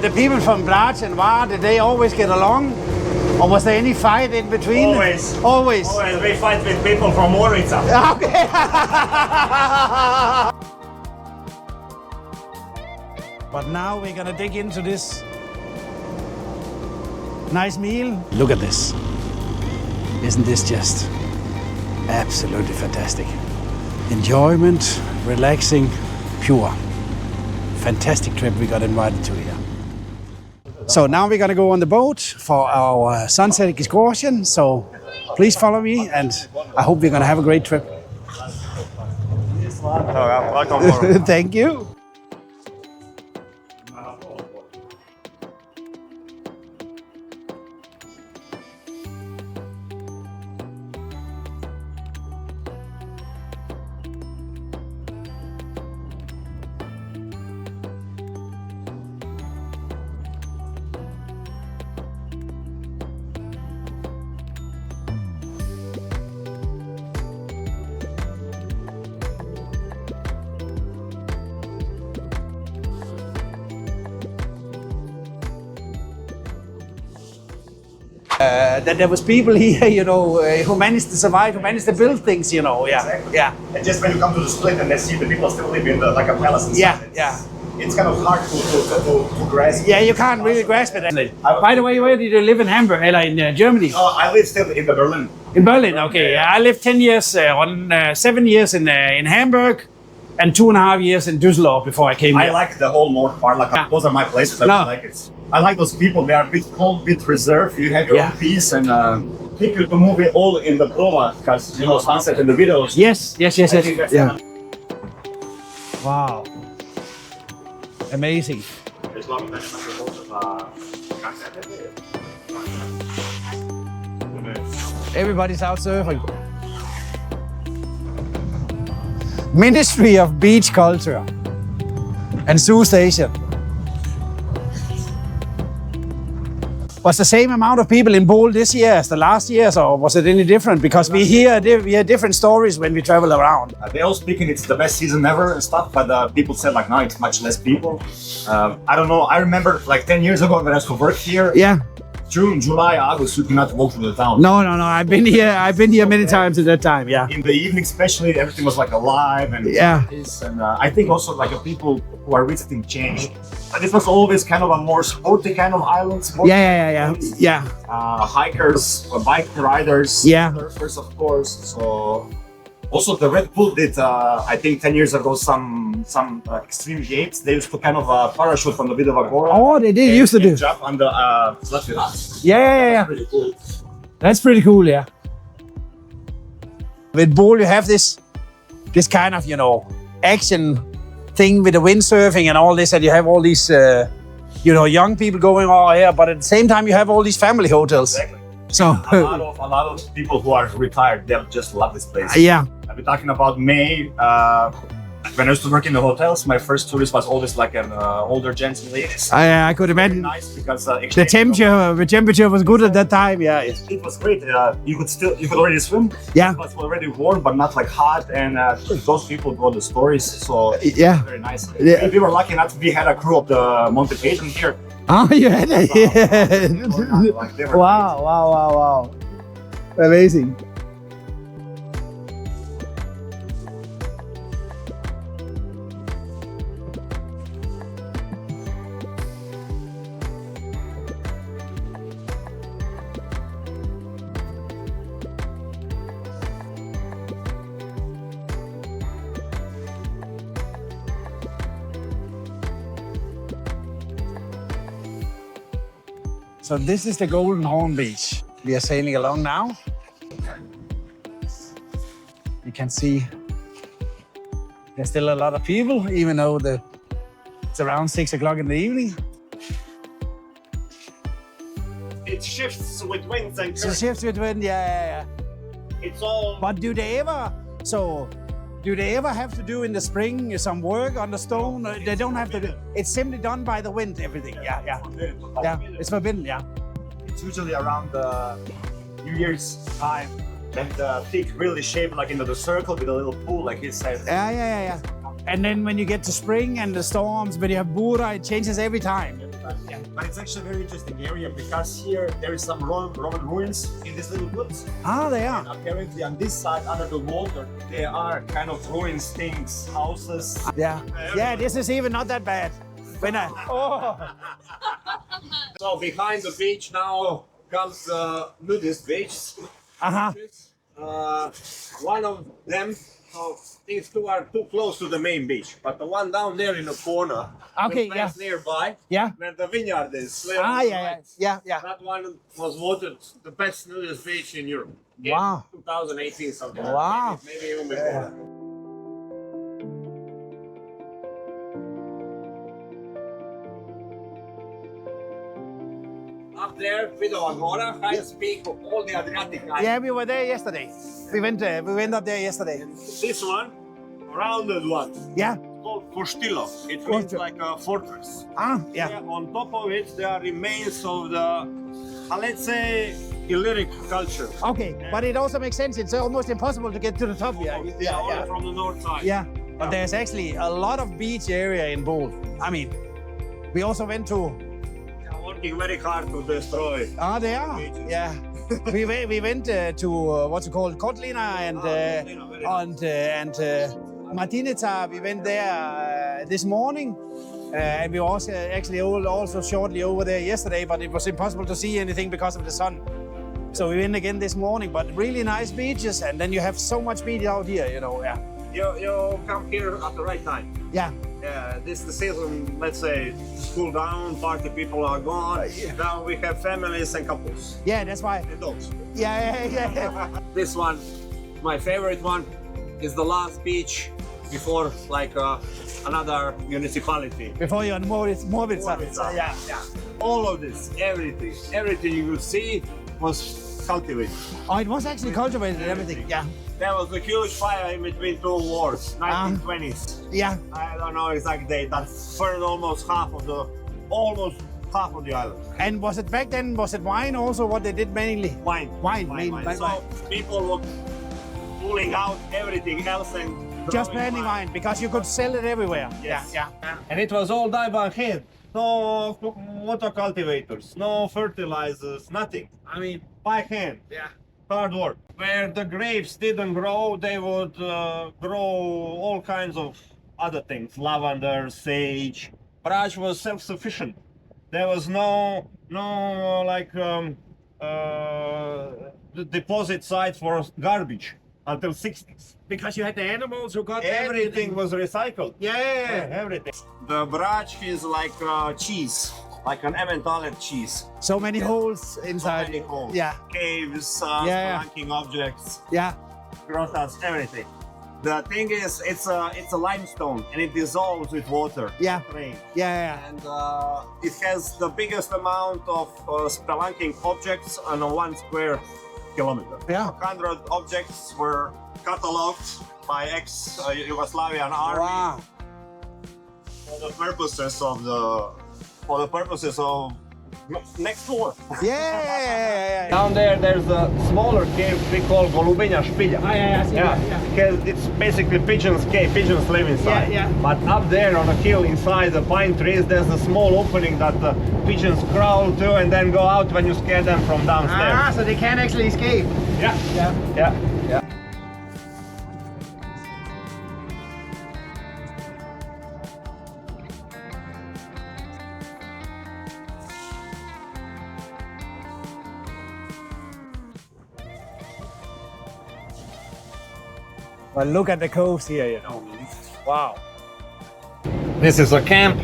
the people from Brač and Hvar, did they always get along? Or was there any fight in between? Always. Always. Always. We fight with people from Croatia. Okay. But now we're gonna dig into this nice meal. Look at this. Isn't this just absolutely fantastic? Enjoyment, relaxing, pure. Fantastic trip we got invited to here. So now we're gonna go on the boat for our sunset excursion. So please follow me, and I hope we're gonna have a great trip. Welcome. Thank you. That there was people here, you know, who managed to survive, who managed to build things, you know. Yeah, Exactly. yeah, And just when you come to the split and they see the people still live in like a palace inside, yeah. it's kind of hard to grasp. Yeah, you can't really grasp it. By the way, where did you live in Hamburg? Or in Germany? I live still in Berlin. In Berlin, okay. Yeah, I lived 10 years, 7 years in Hamburg, and 2.5 years in Düsseldorf before I came I here. like the whole north part. Like those are my places. I No. like it. I like those people. They are a bit cold, bit reserved. You have your own peace, and take you to move it all in the Proma because you know sunset in the videos. Yes. I think that's Yeah. Wow. Amazing. Everybody's out surfing. Ministry of Beach Culture and Zoo Station. Was the same amount of people in Bowl this year as the last years, or was it any different? Because we hear different stories when we travel around. They all speaking it's the best season ever and stuff, but people said like, no, it's much less people. I don't know. I remember like 10 years ago when I used to work here. Yeah. June, July, August, you cannot walk through the town. No. I've been here many times at that time. Yeah. In the evening, especially, everything was like alive and Yeah. And I think also like the people who are visiting changed. But it was always kind of a more sporty kind of island. Yeah. Hikers, bike riders, Yeah. surfers, of course. So also the Red Bull did, I think 10 years ago, some extreme gates. They used to kind of parachute from the bit of a Gora. Oh, they did used to do. Jump on the Zlatni Rat. Yeah. Pretty cool. That's pretty cool, yeah. With Bowl, you have this kind of, you know, action thing with the windsurfing and all this, and you have all these, you know, young people going on here, but at the same time, you have all these family hotels. Exactly. So, A lot of people who are retired, they just love this place. yeah. I've been talking about May. When I used to work in the hotels, my first tourist was always like an older gents and ladies. I could Very imagine nice because the temperature was good at that time. Yeah. It was great. You could already swim. Yeah. It was already warm, but not like hot. And those people got the stories. So Yeah. very nice. Yeah. We were lucky enough. We had a crew of the Monte Payton here. Oh, you had it. Like, they were Wow. Amazing. So this is the Golden Horn Beach. We are sailing along now. You can see there's still a lot of people, even though it's around 6 o'clock in the evening. It shifts with winds and So shifts with wind, yeah. It's all. But do they ever have to do in the spring some work on the stone? They don't have to do. It's simply done by the wind, everything. Yeah. It's forbidden, yeah. It's usually around the New Year's time. And the peak really shaped like into the circle with a little pool like this side. Yeah. And then when you get to spring and the storms, when you have Bura, it changes every time. But it's actually a very interesting area because here there is some Roman ruins in these little woods. Ah, they are. And apparently on this side under the water there are kind of ruins, things, houses. Yeah. Yeah, this is even not that bad. When I, oh. So behind the beach now comes the nudist beach. Uh-huh. One of them, these two are too close to the main beach, but the one down there in the corner, Okay, the place nearby, Yeah. where the vineyard is. Ah, yeah. That one was voted the best nudist beach in Europe. In Wow. 2018 something. Wow. Maybe even before. Up there, with the Agora, highest peak of all the Adriatic Islands. Yeah, we were there yesterday. We went up there yesterday. This one, rounded one, Yeah. called Forstilo. It means like a fortress. Ah, Yeah, yeah. on top of it, there are remains of the, let's say, Illyric culture. Okay, but it also makes sense. It's almost impossible to get to the top. Only from the north side. Yeah. But there's actually a lot of beach area in Bol. I mean, we also went to. Working very hard to destroy. Ah, they are. Beaches. Yeah. we went to what's it called, Kotlina and Martinita. We went there this morning, and we was actually also shortly over there yesterday. But it was impossible to see anything because of the sun. So we went again this morning. But really nice beaches, and then you have so much beach out here. Yeah. You come here at the right time. Yeah. This is the season, let's say, cool down, party people are gone. Now we have families and couples. Yeah, that's why. And dogs. Yeah. This one, my favorite one, is the last beach before like another municipality. Before you're on Moritz. Yeah. All of this, everything you could see was cultivated. Oh, it was actually cultivated and everything. Yeah. There was a huge fire in between two wars, 1920s. Yeah. I don't know exact date. That burned almost half of the island. And was it back then? Was it wine also? What they did mainly? Wine. Mainly. So people were pulling out everything else and Just growing planting wine because you could sell it everywhere. Yes. Yeah. And it was all done by hand. No water cultivators, no fertilizers, nothing. I mean, by hand. Yeah. Hard work. Where the grapes didn't grow, they would grow all kinds of other things. Lavender, sage. Brač was self-sufficient. There was no deposit site for garbage until 60s. Because you had the animals who got Everything was recycled. Yeah. Everything. The Brač is like cheese, like an Emmentaler cheese. So many holes inside. So many holes. Yeah. Caves, Yeah. spelunking objects, Yeah. grottos, everything. The thing is, it's a limestone and it dissolves with water. Yeah. Rain. Yeah. And it has the biggest amount of spelunking objects on a 1 square kilometer. Yeah. 100 objects were catalogued by ex-Yugoslavian army. Wow. For the purposes of next door. Yeah. Down there's a smaller cave we call Golubenja Špilja. It's basically pigeons cave, pigeons live inside. Yeah. But up there on a hill inside the pine trees, there's a small opening that the pigeons crawl to and then go out when you scare them from downstairs. So they can't actually escape. Yeah. Well, look at the coast here, Wow. This is a camp.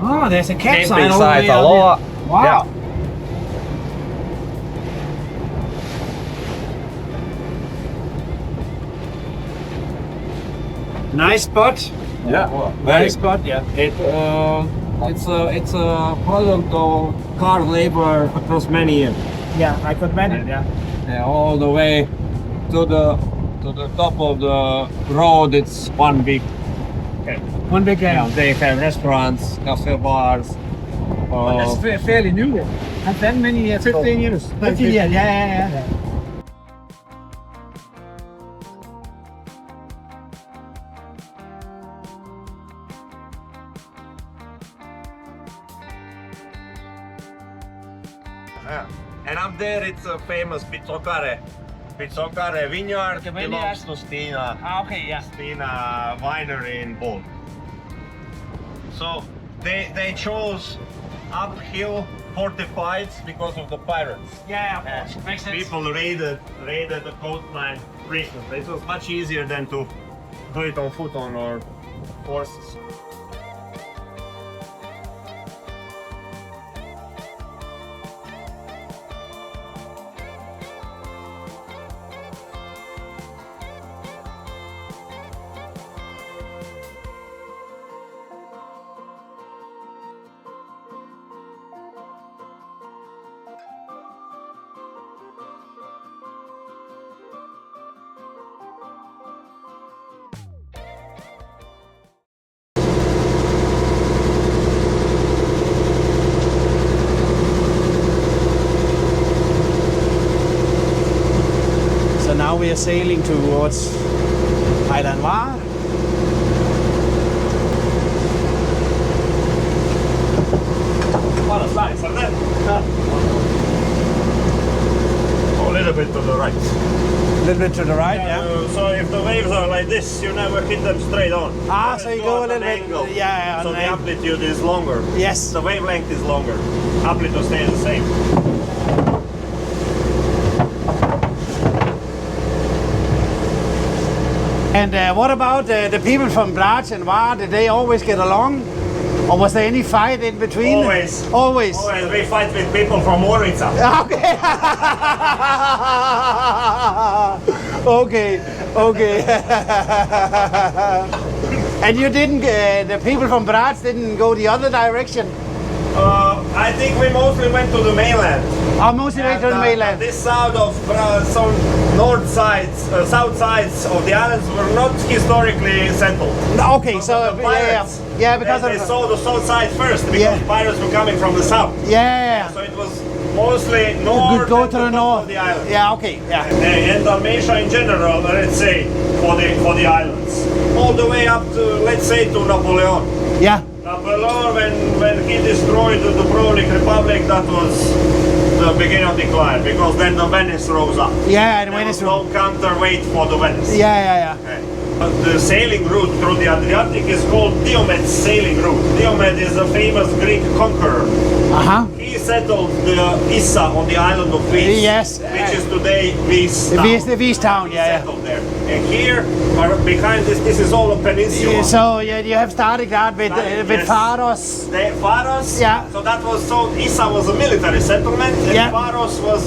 Oh, there's a campsite Camping over site, there. a lot. Wow. Yeah. Nice spot. Yeah. Nice spot. Yeah. It's a product of hard labor across many years. Yeah, I could imagine. Yeah. All the way to the top of the road. It's one big camp. One big camp. They have restaurants, cafe bars. That's fairly new. And then many years. 15 years. 15 years. Yeah. Yeah. And up there it's a famous Pizzocare vineyard. The belongs vineyard. to Stina. Okay, yeah. Stina winery in Bonn. So they chose uphill fortified because of the pirates. Yeah, of course. Makes sense. People raided the coastline recently. It was much easier than to do it on foot or horses. Now we are sailing towards Hvar. What a slice, isn't it? A little bit to the right. A little bit to the right, yeah. So if the waves are like this, you never hit them straight on. Ah, so you go a at an little bit, angle. yeah. So on the an- amplitude is longer. Yes. The wavelength is longer. Amplitude stays the same. And what about the people from Brač and Hvar? Did they always get along? Or was there any fight in between? Always. Always. Always. We fight with people from Morica. Okay. Okay. And you didn't, the people from Brač didn't go the other direction? I think we mostly went to the mainland. Oh, mostly went to the mainland. This side of some north sides, south sides of the islands were not historically settled. Okay, so the pirates, because they of saw the south side first because pirates were coming from the south. yeah. So it was mostly north. Go and to the top north. of the island. Yeah, okay, yeah. And Dalmatia in general, let's say, for the islands, all the way up to, let's say, to Napoleon. Yeah. Napoleon, when he destroyed the Prolic Republic, that was the beginning of decline, because then the Venice rose up. Yeah, and There Venice was no counterweight for the Venice. Yeah. The sailing route through the Adriatic is called Diomed's sailing route. Diomed is a famous Greek conqueror. Uh-huh. He settled the Issa on the island of Vis, Yes. which is today Vis The town. Vis town, He yeah. settled there. And here, behind this is all a peninsula. So you have started that with Yes. Faros. The Pharos, Yeah. so that was, so Issa was a military settlement, and Yeah. Pharos was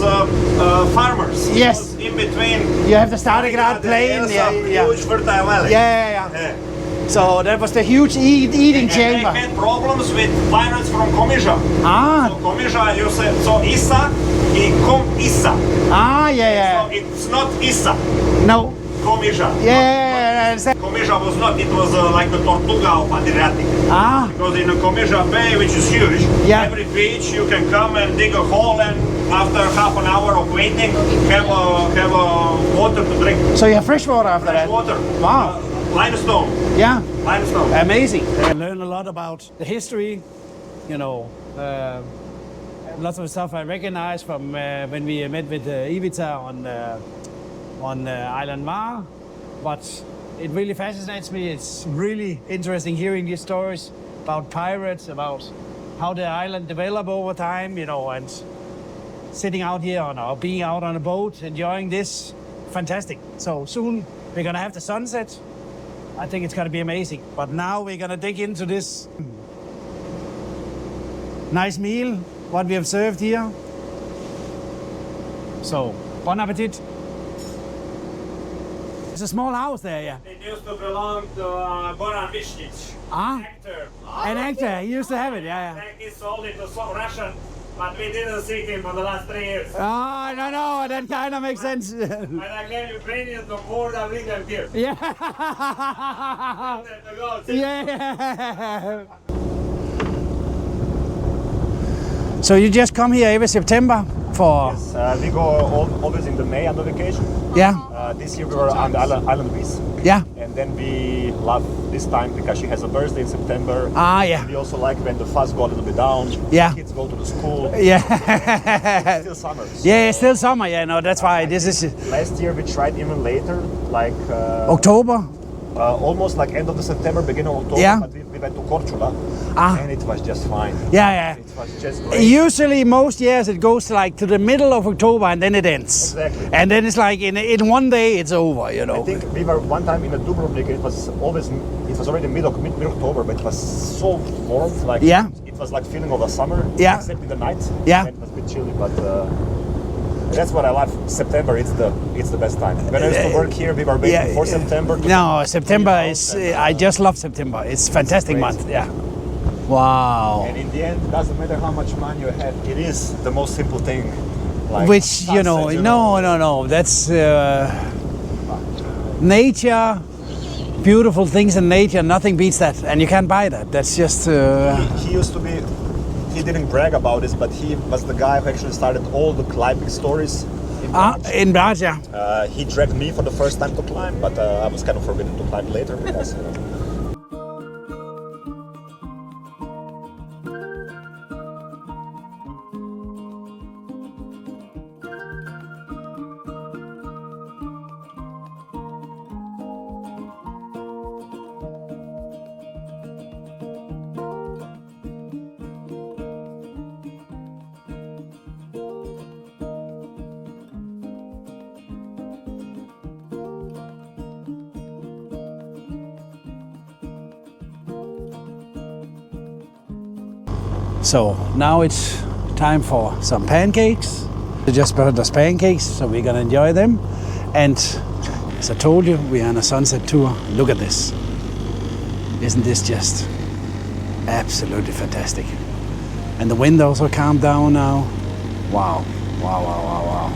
farmers. Yes. It was in between. You have the Stalingrad plain. Huge fertile valley. Yeah. Yeah. So that was the huge eating And chamber. they had problems with pirates from Komija. Ah, So Komija, you said, so Issa, Kom Issa. yeah. So it's not Issa, No. Komija. Yeah. Komija was not, it was like the Tortuga of Adriatic. Ah, Because in the Komija Bay, which is huge, Yeah. every beach you can come and dig a hole, and after half an hour of waiting, have a water to drink. so you have fresh water after Fresh that. water. Wow. Limestone. Yeah. Limestone. Amazing. I learned a lot about the history, lots of stuff I recognize from when we met with Ivica on Island Hvar. But it really fascinates me. It's really interesting hearing these stories about pirates, about how the island developed over time, and sitting out here or being out on a boat, enjoying this. Fantastic. So soon we're gonna have the sunset. I think it's gonna be amazing. But now we're gonna dig into this nice meal, what we have served here. So, bon appetit. It's a small house there, yeah. It used to belong to Goran Vishnich, Ah, actor. an actor. He used to have it, yeah. He sold it to Russian, but we didn't see him for the last 3 years. Oh, no, that kind of makes sense. And again, Ukrainians don't more than we can give. Yeah. Yeah. Yeah. So you just come here every September for? We go always in the May on the vacation. Yeah. This year we were on the island of Vis, Yeah. and then we love this time because she has a birthday in September. Ah, yeah. We also like when the fuzz go a little bit down. Yeah. Kids go to the school. Yeah. It's still summer. So Yeah, it's still summer. Yeah, no, that's why this is last year we tried even later, like October. almost like end of the September, beginning of October. Yeah. But we went to Korčula, and it was just fine. Yeah, yeah. It was just great. Usually, most years it goes like to the middle of October and then it ends. Exactly. And then it's like in one day it's over, you know. I think we were one time in a Dubrovnik. It was already mid October, but it was so warm. Like Yeah. it was like feeling of a summer. Yeah. Except in the night. Yeah. And it was a bit chilly, but that's what I love. September, it's the best time. When I used to work here, we were waiting for September. No, September is. I just love September. It's a fantastic great. month. Yeah. Wow. And in the end, it doesn't matter how much money you have. It is the most simple thing. Like Which sunset, no. That's nature. Beautiful things in nature. Nothing beats that, and you can't buy that. That's just. He used to be. He didn't brag about this, but he was the guy who actually started all the climbing stories in Brač. In Brač, yeah. He dragged me for the first time to climb, but I was kind of forbidden to climb later because. So now it's time for some pancakes. We just brought us pancakes, so we're gonna enjoy them. And as I told you, we are on a sunset tour. Look at this. Isn't this just absolutely fantastic? And the wind also calmed down now. Wow, wow, wow, wow, wow.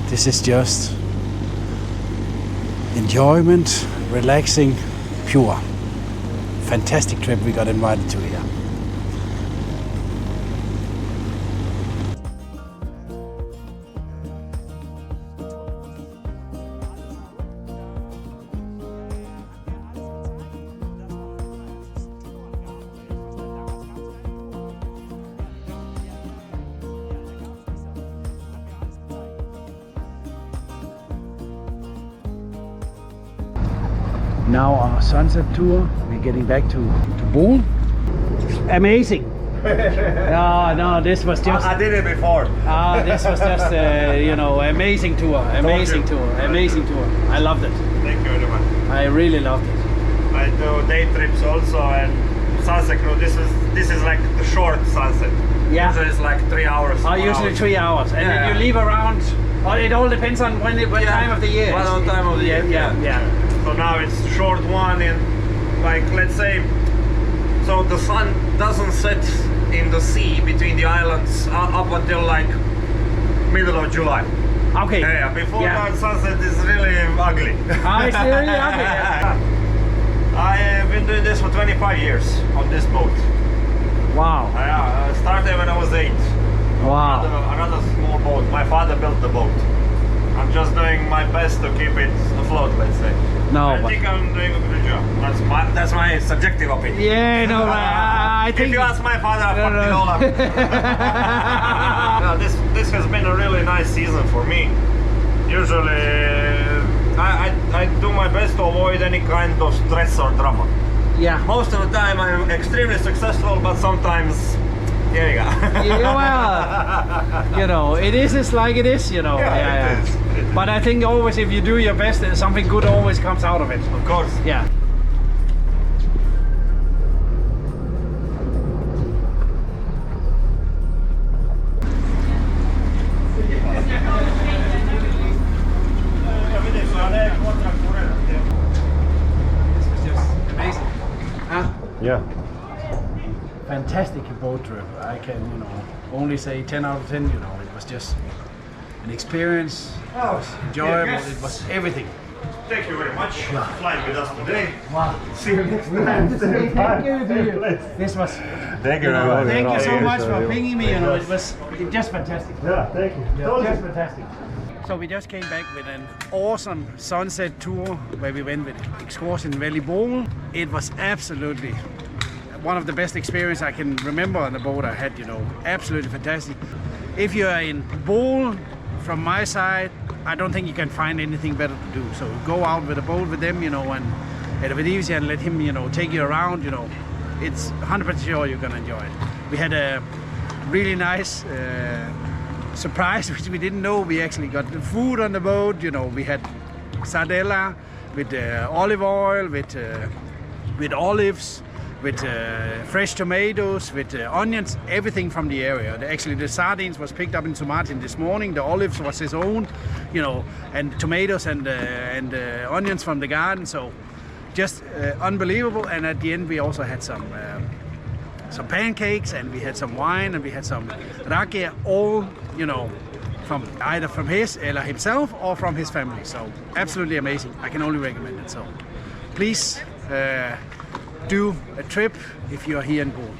This is just enjoyment, relaxing, pure. Fantastic trip we got invited to here. Now our sunset tour, we're getting back to Bull. Amazing. No, this was just... I did it before. This was just, amazing tour, amazing tour. I loved it. Thank you very much. I really loved it. I do day trips also, and sunset cruise. This is like the short sunset. Yeah. Usually it's like 3 hours. 4 Usually hours. 3 hours. And then you leave around, it all depends on what time of the year. What time of the year. Yeah. So now it's a short one, and like let's say, so the sun doesn't set in the sea between the islands up until like middle of July. Okay. Yeah, before that sunset is really ugly. It's really ugly. Yeah. I have been doing this for 25 years on this boat. Wow. I started when I was 8. Wow. Another small boat. My father built the boat. I'm just doing my best to keep it afloat, let's say. No, I but think I'm doing a good job. That's my subjective opinion. yeah, no, I think If you ask my father, I fucked it all up. No, this has been a really nice season for me. Usually, I do my best to avoid any kind of stress or drama. yeah. Most of the time, I'm extremely successful, but sometimes, here you go. Yeah, well, it is just like it is, It is. But I think always if you do your best, something good always comes out of it. Of course. Yeah. This was just amazing. Yeah. Fantastic boat trip. I can, only say 10 out of 10, it was just an experience. It was enjoyable. yes. It was everything. Thank you very much for flying with us today. Wow. See you next time. Thank you to you. This was, Thank you very much. thank you so much for pinging me, it was just fantastic. Yeah, thank you. Just fantastic. So we just came back with an awesome sunset tour where we went with Excursion Valley Bowl. It was absolutely one of the best experiences I can remember on the boat I had, you know, absolutely fantastic. If you are in Bowl, from my side, I don't think you can find anything better to do. So go out with a boat with them, you know, and have it easy and let him, you know, take you around, you know. It's 100% sure you're gonna enjoy it. We had a really nice surprise, which we didn't know. We actually got the food on the boat, you know. We had sardella with olive oil, with olives, with fresh tomatoes, with onions, everything from the area. Actually, the sardines was picked up in Martin this morning. The olives was his own, you know, and tomatoes and onions from the garden. So just unbelievable. And at the end, we also had some pancakes, and we had some wine, and we had some rakia, all, you know, from either from himself or from his family. So absolutely amazing. I can only recommend it. So please do a trip if you are here in Poland.